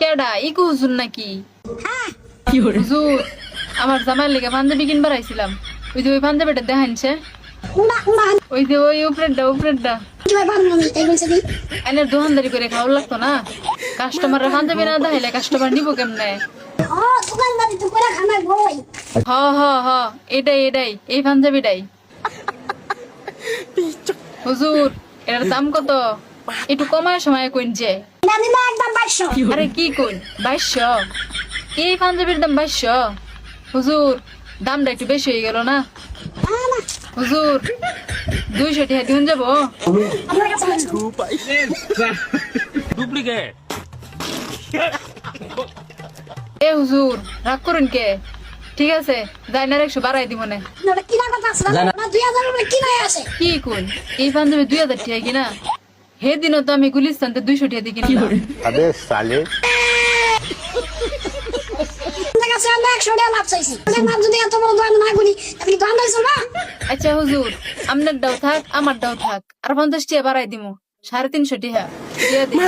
কেডা ইকু হুজুর নাকি? হুজুর, আমার জামাইয়ের লেগে পাঞ্জাবি কিনবার আইছিলাম। ওই যে ওই পাঞ্জাবিটা দেখাইছে, ওই যে ওই উপরেরটা আইনের দোকানদারি করে খাওয়া লাগতো না। কাস্টমার পাঞ্জাবি না দেখাইলে কাস্টমার নিবো কেমনে? হ হ হ, এটাই এই পাঞ্জাবিটাই। হুজুর, এটার দাম কত? একটু কমায় সময় কইনছে। আরে কি কইন, 2200? এই পাঞ্জাবির দাম 2200? হুজুর, দামটা একটু বেশি হয়ে গেল না? হুজুর, 200 টাকা দিন যাবো? ডুপ্লিকেট। এ হুজুর, রাগ করুন কে? ঠিক আছে, যাই না 100 বাড়াই দিব না। কি কোন এই পাঞ্জাবি 2000 টাকা কিনা? হে দিনও তো আমি গুলিস্তানতে 200 টাকা দিয়ে কিনলাম। अबे साले আচ্ছা হুজুর, আপনার দাও থাক আমার দাও থাক, আর 50 টাকা বাড়াই দিমু, 350 টাকা দিয়ে দিই।